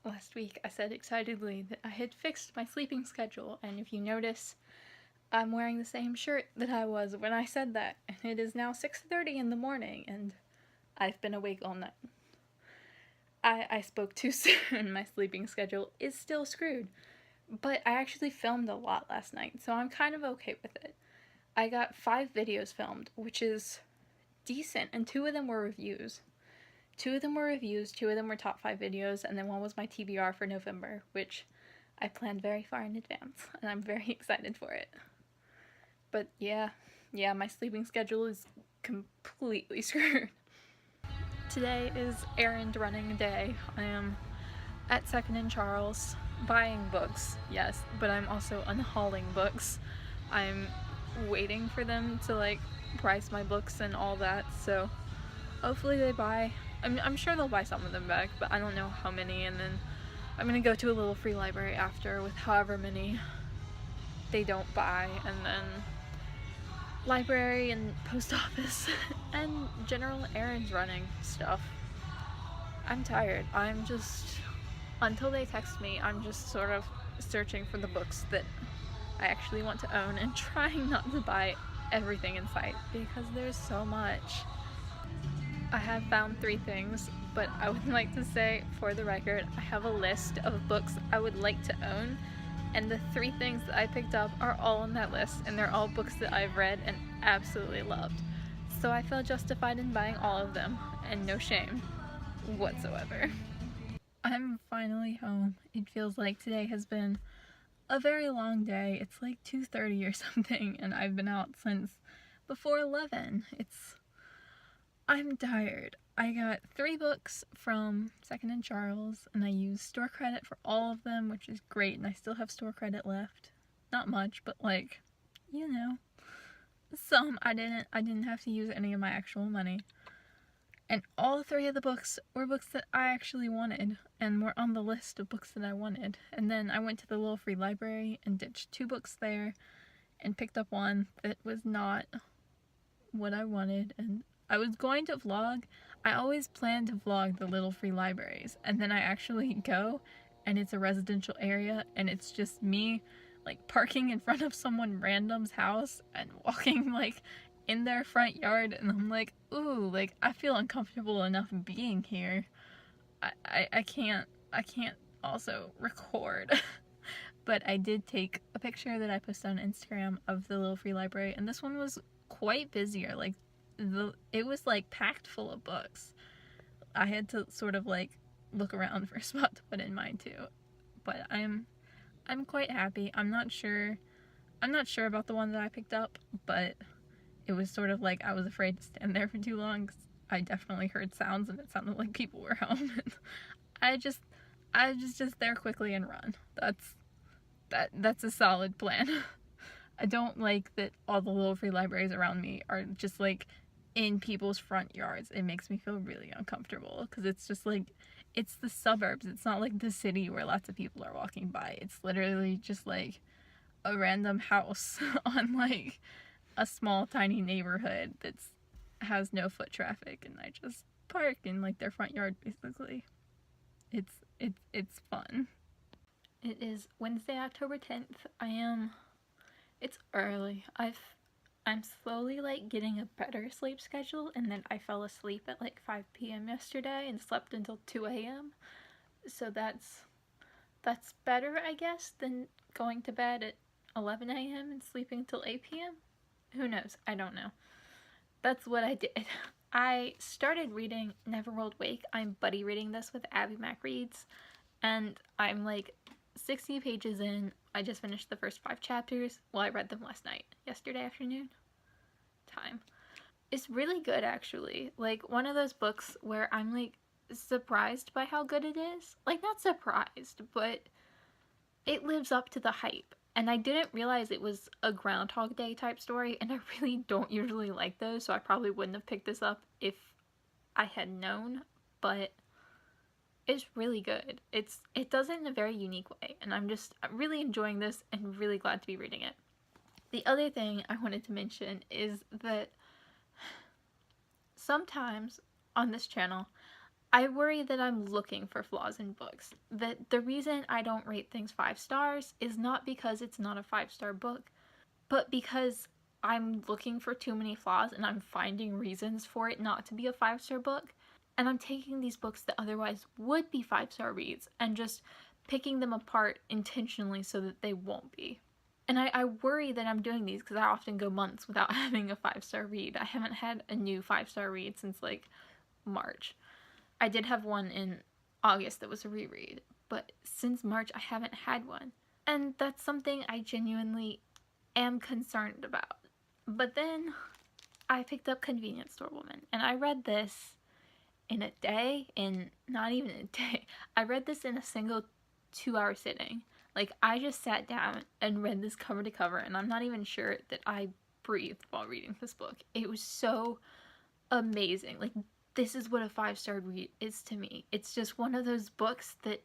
last week I said excitedly that I had fixed my sleeping schedule, and if you notice, I'm wearing the same shirt that I was when I said that, and it is now 6:30 in the morning, and I've been awake all night. I spoke too soon. My sleeping schedule is still screwed, but I actually filmed a lot last night, so I'm kind of okay with it. I got 5 videos filmed, which is decent, and 2 of them were reviews. 2 of them were reviews, 2 of them were top 5 videos, and then 1 was my TBR for November, which I planned very far in advance, and I'm very excited for it. But yeah, my sleeping schedule is completely screwed. Today is errand running day. I am at 2nd and Charles, buying books, yes, but I'm also unhauling books. I'm waiting for them to price my books and all that, so hopefully they buy. I'm sure they'll buy some of them back, but I don't know how many, and then I'm gonna go to a little free library after with however many they don't buy, and then library and post office and general errands running stuff. I'm tired. Until they text me, I'm just sort of searching for the books that I actually want to own and trying not to buy everything in sight because there's so much. I have found 3 things, but I would like to say, for the record, I have a list of books I would like to own, and the 3 things that I picked up are all on that list, and they're all books that I've read and absolutely loved. So I feel justified in buying all of them, and no shame whatsoever. I'm finally home. It feels like today has been a very long day. It's like 2:30 or something, and I've been out since before 11. I'm tired. I got 3 books from 2nd and Charles, and I used store credit for all of them, which is great, and I still have store credit left. Not much, but some. I didn't have to use any of my actual money. And all 3 of the books were books that I actually wanted, and were on the list of books that I wanted. And then I went to the little free library and ditched 2 books there, and picked up one that was not what I wanted, and I was going to vlog. I always plan to vlog the little free libraries, and then I actually go, and it's a residential area, and it's just me, parking in front of someone random's house, and walking, in their front yard, and I'm like, ooh, I feel uncomfortable enough being here. I can't also record. But I did take a picture that I posted on Instagram of the little free library, and this one was quite busier. It was packed full of books. I had to sort of look around for a spot to put in mine too. But I'm quite happy. I'm not sure about the one that I picked up, but it was sort of I was afraid to stand there for too long because I definitely heard sounds and it sounded like people were home. And I just there quickly and run. That's a solid plan. I don't like that all the little free libraries around me are just in people's front yards. It makes me feel really uncomfortable because it's just it's the suburbs. It's not the city where lots of people are walking by. It's literally just a random house on a small tiny neighborhood that has no foot traffic, and I just park in their front yard basically. It's fun. It is Wednesday, October 10th. It's early. I'm slowly getting a better sleep schedule, and then I fell asleep at 5 p.m. yesterday and slept until 2 a.m. So that's better, I guess, than going to bed at 11 a.m. and sleeping till 8 p.m. Who knows? I don't know. That's what I did. I started reading Neverworld Wake. I'm buddy reading this with Abby Mac Reads, and I'm 60 pages in. I just finished the first 5 chapters. Well, I read them last night. Yesterday afternoon. Time. It's really good, actually. One of those books where I'm surprised by how good it is. Not surprised, but it lives up to the hype. And I didn't realize it was a Groundhog Day type story, and I really don't usually like those, so I probably wouldn't have picked this up if I had known, but it's really good. It does it in a very unique way, and I'm really enjoying this and really glad to be reading it. The other thing I wanted to mention is that sometimes on this channel I worry that I'm looking for flaws in books. That the reason I don't rate things 5 stars is not because it's not a 5-star book, but because I'm looking for too many flaws and I'm finding reasons for it not to be a 5-star book. And I'm taking these books that otherwise would be 5-star reads and just picking them apart intentionally so that they won't be. And I worry that I'm doing these because I often go months without having a 5-star read. I haven't had a new 5-star read since like March. I did have one in August that was a reread, but since March I haven't had one. And that's something I genuinely am concerned about. But then I picked up Convenience Store Woman, and I read this in a day, in not even a day. I read this in a single 2-hour sitting. Like, I just sat down and read this cover to cover, and I'm not even sure that I breathed while reading this book. It was so amazing. Like, this is what a 5-star read is to me. It's just one of those books that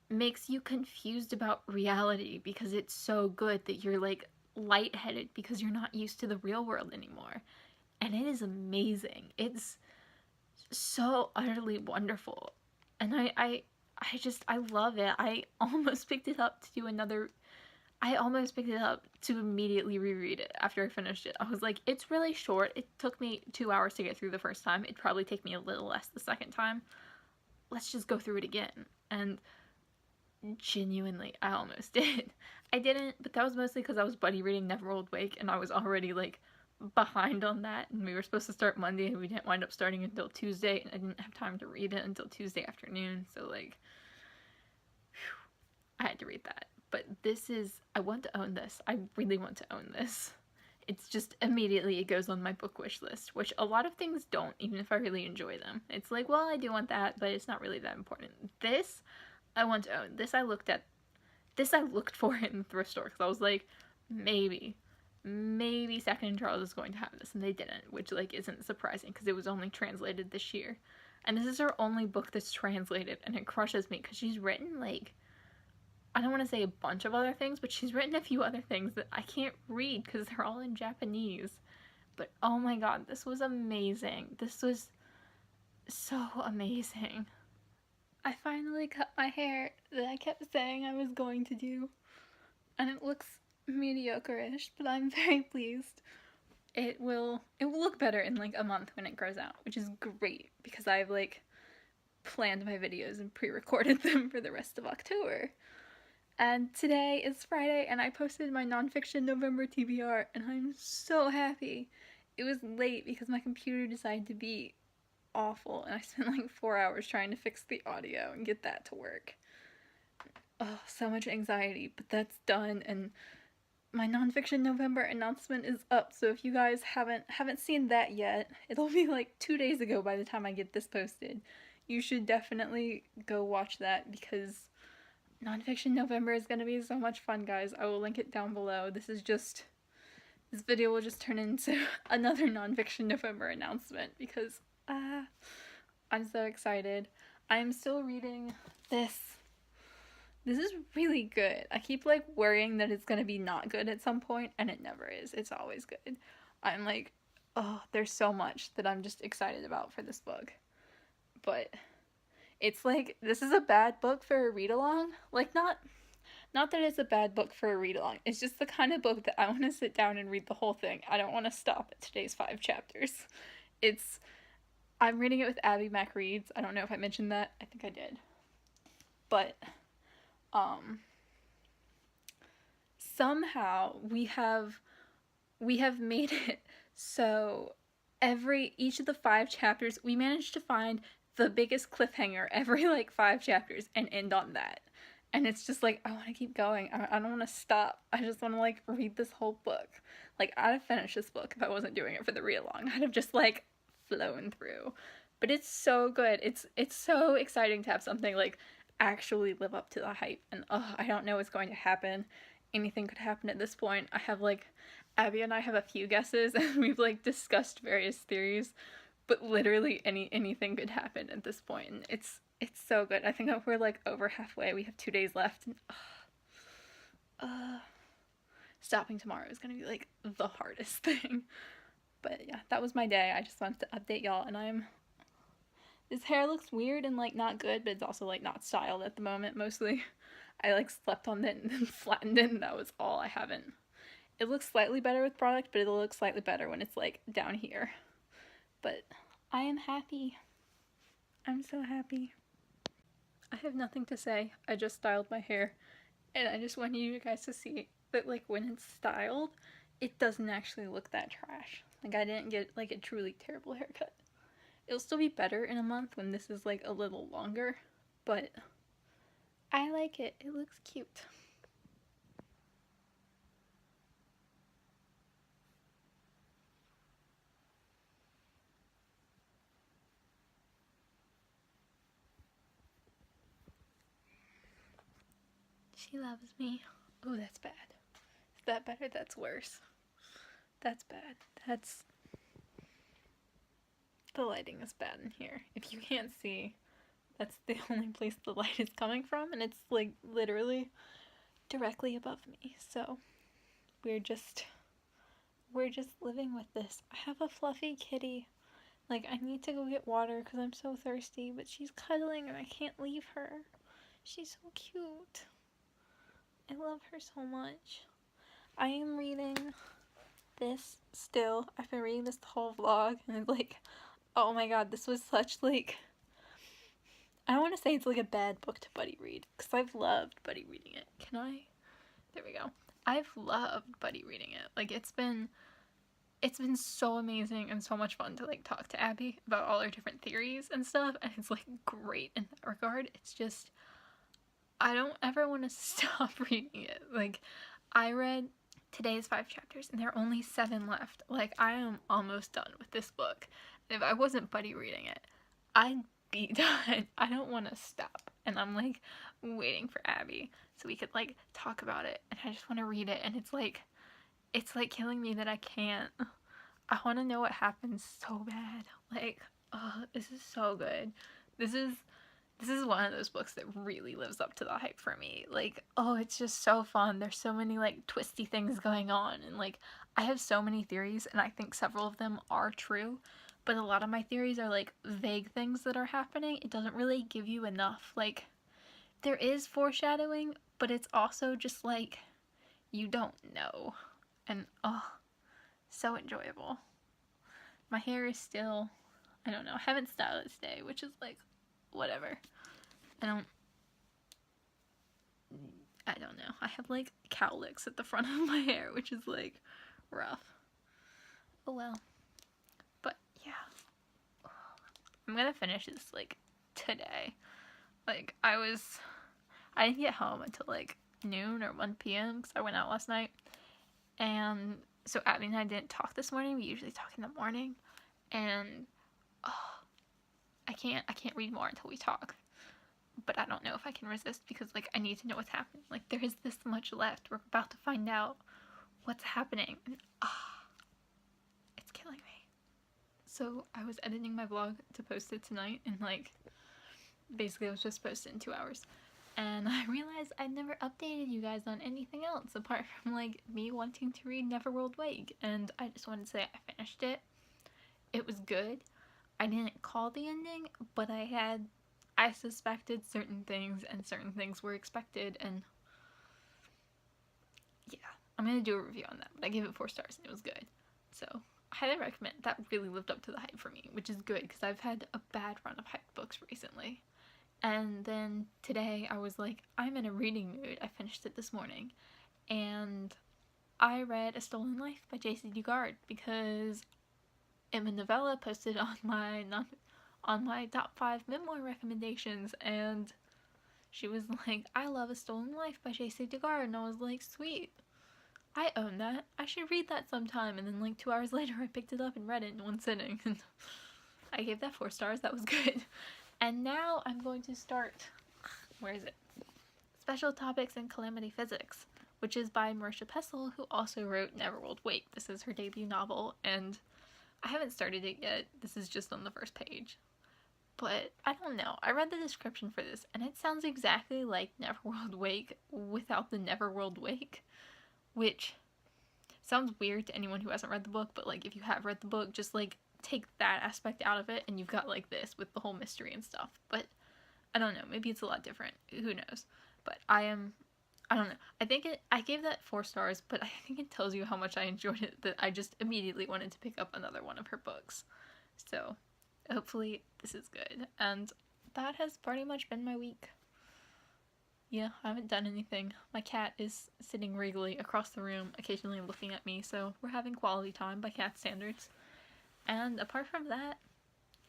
makes you confused about reality because it's so good that you're like lightheaded because you're not used to the real world anymore. And it is amazing. It's so utterly wonderful. And I love it. I almost picked it up to immediately reread it after I finished it. I was like, it's really short. It took me 2 hours to get through the first time. It'd probably take me a little less the second time. Let's just go through it again. And genuinely, I almost did. I didn't, but that was mostly because I was buddy reading Neverworld Wake, and I was already, like, behind on that, and we were supposed to start Monday, and we didn't wind up starting until Tuesday, and I didn't have time to read it until Tuesday afternoon, so, like, I had to read that. But this is, I want to own this. I really want to own this. It's just immediately it goes on my book wish list, which a lot of things don't, even if I really enjoy them. It's like, well, I do want that, but it's not really that important. This, I want to own. This I looked for in the thrift store because I was like, maybe Second and Charles is going to have this, and they didn't, which like isn't surprising because it was only translated this year. And this is her only book that's translated, and it crushes me because she's written like, I don't want to say a bunch of other things, but she's written a few other things that I can't read because they're all in Japanese. But oh my god, this was amazing. This was so amazing. I finally cut my hair that I kept saying I was going to do. And it looks mediocre-ish, but I'm very pleased. It will look better in like a month when it grows out, which is great because I've like planned my videos and pre-recorded them for the rest of October. And today is Friday, and I posted my nonfiction November TBR, and I'm so happy. It was late because my computer decided to be awful, and I spent like 4 hours trying to fix the audio and get that to work. Oh, so much anxiety, but that's done, and my nonfiction November announcement is up, so if you guys haven't seen that yet, it'll be like 2 days ago by the time I get this posted. You should definitely go watch that because Nonfiction November is going to be so much fun, guys. I will link it down below. This video will just turn into another Nonfiction November announcement because I'm so excited. I'm still reading this. This is really good. I keep like worrying that it's going to be not good at some point, and it never is. It's always good. I'm like, oh, there's so much that I'm just excited about for this book. But it's like, this is a bad book for a read-along. Like, not that it's a bad book for a read-along. It's just the kind of book that I want to sit down and read the whole thing. I don't want to stop at today's 5 chapters. I'm reading it with Abby Mac Reads. I don't know if I mentioned that. I think I did. But, somehow we have made it so each of the 5 chapters, we managed to find the biggest cliffhanger every like 5 chapters and end on that. And it's just like, I want to keep going. I don't want to stop. I just want to like read this whole book. Like, I'd have finished this book if I wasn't doing it for the read-along. I'd have just like flown through. But it's so good. It's so exciting to have something like actually live up to the hype. And I don't know what's going to happen. Anything could happen at this point. I have like, Abby and I have a few guesses, and we've like discussed various theories. But literally anything could happen at this point, and it's so good. I think we're like over halfway. We have 2 days left, and stopping tomorrow is gonna be like the hardest thing. But yeah, that was my day. I just wanted to update y'all, and His hair looks weird and, like, not good, but it's also, like, not styled at the moment, mostly. I, like, slept on it and then flattened it, and that was all. I haven't. It looks slightly better with product, but it'll look slightly better when it's, like, down here. But I am happy. I'm so happy. I have nothing to say. I just styled my hair, and I just want you guys to see that, like, when it's styled, it doesn't actually look that trash. Like, I didn't get, like, a truly terrible haircut. It'll still be better in a month when this is, like, a little longer, but I like it. It looks cute. She loves me. Oh, that's bad. Is that better? That's worse. That's bad. That's... The lighting is bad in here. If you can't see, that's the only place the light is coming from, and it's, like, literally directly above me. So, we're just living with this. I have a fluffy kitty. Like, I need to go get water because I'm so thirsty, but she's cuddling and I can't leave her. She's so cute. I love her so much. I am reading this still. I've been reading this the whole vlog, and it's like, oh my god, this was such, like, I don't want to say it's like a bad book to buddy read, because I've loved buddy reading it. Can I? There we go. I've loved buddy reading it. Like, it's been so amazing and so much fun to, like, talk to Abby about all her different theories and stuff, and it's, like, great in that regard. It's just, I don't ever want to stop reading it. Like, I read today's 5 chapters, and there are only 7 left. Like, I am almost done with this book. And if I wasn't buddy reading it, I'd be done. I don't want to stop. And I'm, like, waiting for Abby so we could, like, talk about it. And I just want to read it, and it's like killing me that I can't. I want to know what happens so bad. Like, oh, this is so good. This is one of those books that really lives up to the hype for me. Like, oh, it's just so fun. There's so many, like, twisty things going on, and, like, I have so many theories, and I think several of them are true, but a lot of my theories are, like, vague things that are happening. It doesn't really give you enough, like, there is foreshadowing, but it's also just, like, you don't know. And, oh, so enjoyable. My hair is still, I don't know, I haven't styled it today, which is, like, whatever. I don't know. I have, like, cowlicks at the front of my hair, which is, like, rough. Oh well. But, yeah. I'm gonna finish this, like, today. Like, I didn't get home until, like, noon or 1 p.m. because I went out last night. And so Abby and I didn't talk this morning. We usually talk in the morning. And, oh, I can't read more until we talk. But I don't know if I can resist because, like, I need to know what's happening. Like, there is this much left. We're about to find out what's happening. And, it's killing me. So I was editing my vlog to post it tonight, and, like, basically I was just posted in 2 hours. And I realized I never updated you guys on anything else apart from, like, me wanting to read Neverworld Wake. And I just wanted to say I finished it. It was good. I didn't call the ending, but I suspected certain things, and certain things were expected, and yeah, I'm gonna do a review on that, but I gave it 4 stars, and it was good. So, I highly recommend. That really lived up to the hype for me, which is good, because I've had a bad run of hyped books recently. And then today, I was like, I'm in a reading mood. I finished it this morning, and I read A Stolen Life by Jaycee Dugard, because Emma Novella posted on my top 5 memoir recommendations, and she was like, I love A Stolen Life by Jaycee Dugard, and I was like, sweet, I own that, I should read that sometime. And then, like, 2 hours later I picked it up and read it in one sitting, and I gave that 4 stars. That was good. And now I'm going to start, where is it? Special Topics in Calamity Physics, which is by Marisha Pessl, who also wrote Neverworld Wake. This is her debut novel, and I haven't started it yet. This is just on the first page. But I don't know. I read the description for this, and it sounds exactly like Neverworld Wake without the Neverworld Wake, which sounds weird to anyone who hasn't read the book, but, like, if you have read the book, just, like, take that aspect out of it, and you've got like this with the whole mystery and stuff. But I don't know, maybe it's a lot different. Who knows? But I don't know. I gave that 4 stars, but I think it tells you how much I enjoyed it, that I just immediately wanted to pick up another one of her books. So hopefully this is good. And that has pretty much been my week. Yeah, I haven't done anything. My cat is sitting regally across the room, occasionally looking at me, so we're having quality time by cat standards. And apart from that,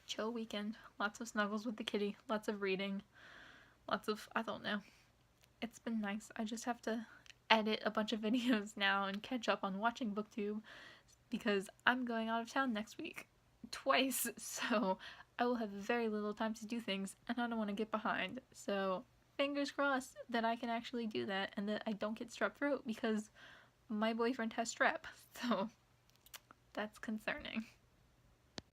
chill weekend. Lots of snuggles with the kitty, lots of reading, lots of, I don't know. It's been nice. I just have to edit a bunch of videos now and catch up on watching BookTube because I'm going out of town next week. Twice, so I will have very little time to do things, and I don't want to get behind. So fingers crossed that I can actually do that and that I don't get strep throat because my boyfriend has strep. So that's concerning.